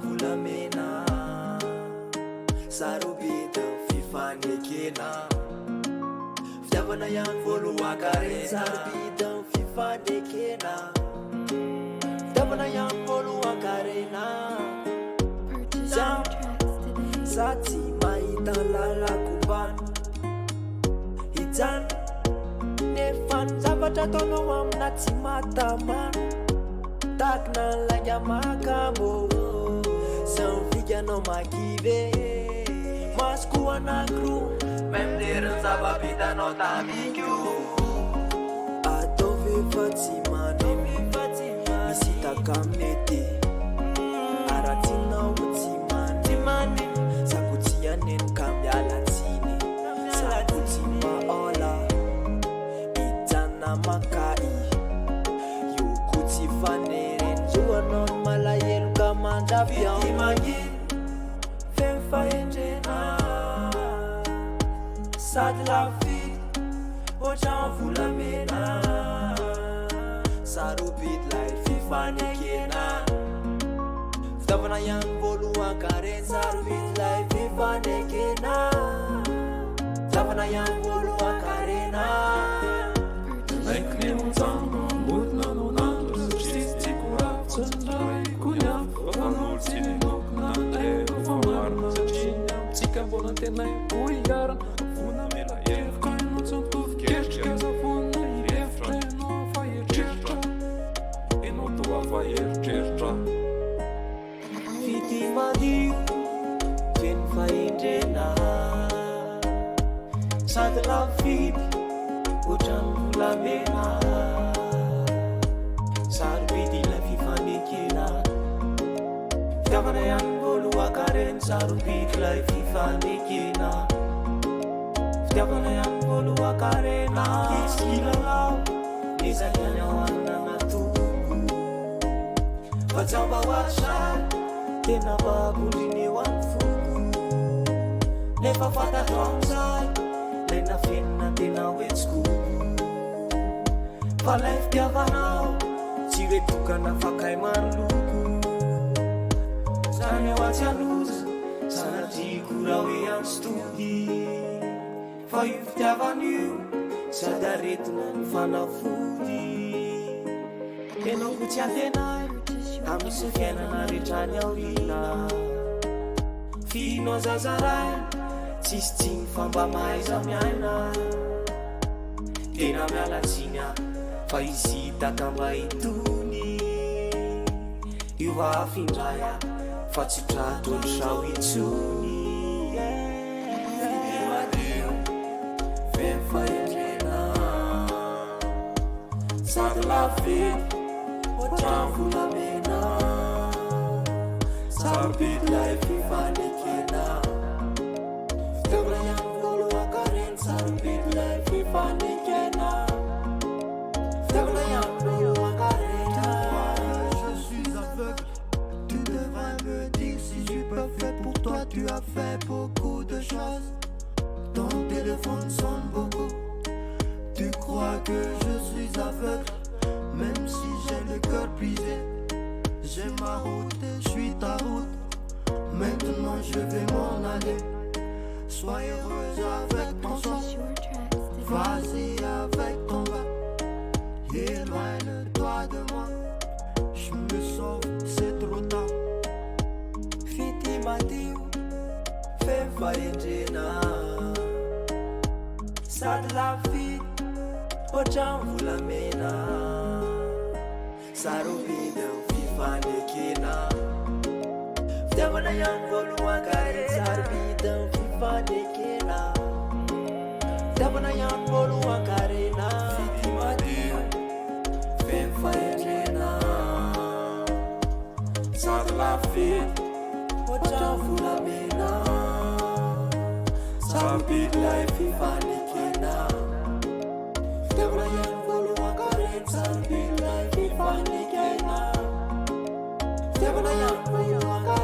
volamena sarobidy fifanekena fitiavana ihany voalohan-karena sarobidy fifanekena fitiavana ihany voalohan-karena za tsy mahita lalakombany hijano nefa ny zavatra ataonao amina tsy matamana takina lainga makamo sa mivikanao makive masoko anakiro memderiny zava-bitanao tamiko atao vefa tsy manao misy taka mety aratsinao tsy many sako tsy aneno ka mialatsiny sako tsy maola ijanona makai ioko tsy fanereny zoanao ny malahelo ka mandraviao magny femfahendrena sady lafidy ohatran volamena sarobidy lay fifanekena fitaovana ihany voalohan-karena sarobidy lay fifanekena fitaovana ihany voalohan-karena Lekny mucama, mutna no nandro Wszyscy kurawcy kunia Fanulci nie na tego famarna Zaczyniam cika, bo na tenaj ujaran Funa mela je w końcu tu w kieszkę Zafuna i refren, no fajerczyszcza I no to fajerczyszcza Fiti madiu Ten fahendrena Sady lafidy ohatran volamena sarobidy ilay fifanekena fitiavana ihany voalohan-karena sarobidy ilay fifanekena fitiavana ihany voalohan-karena kilalao ezakany ao ananatombo fa tsy ampahoatrany tena mpahakondriny eo any foko nefa fantatro amizay lay nafenina tena hoetsiko fa lay fitiavanao tsy hoe tokana fakay maro loko zany ao atsy aloza sanadriko raha hoe anstody fa io fitiavan'io sady aretina ny fanafody enao ko tsy antenay amisy fiainana rehetrany aorina finao zazaray tsisy tsy ny famba mahaiza miaina tena mialatsinya fa izy takamba itony io afindraya fa tsy tratolo sao itsony madio femfahendrena sady lafidy ohatran volamena sarobidy lay fifanekena fitiavana ihany voalohan-karena sarobidy lay fifanekena fitiavana ihany voalohan-karena Je suis aveugle, tu devrais me dire si je suis pas fait pour toi. Tu as fait beaucoup de choses, ton téléphone sonne beaucoup. Tu crois que je suis aveugle, même si j'ai le cœur brisé. J'ai ma route et je suis ta route. Maintenant je vais m'en aller. Sois heureuse avec ton sort. Vas-y avec ton bas. Éloigne-toi de moi. Je me sauve, c'est trop tard. fity madio femfahendrena sady lafidy ohatran volamena sarobidy fifanekena fitiavana ihany voalohan-karena sarobidy fifanekena fitiavana ihany voalohan-karena fity madio femfahendrena sady lafidy ohatran volamena sarobidy lay fifanekena fitiavana ihany voalohan-karena sarobidy lay fifanekena fitiavana ihany voalohan-karena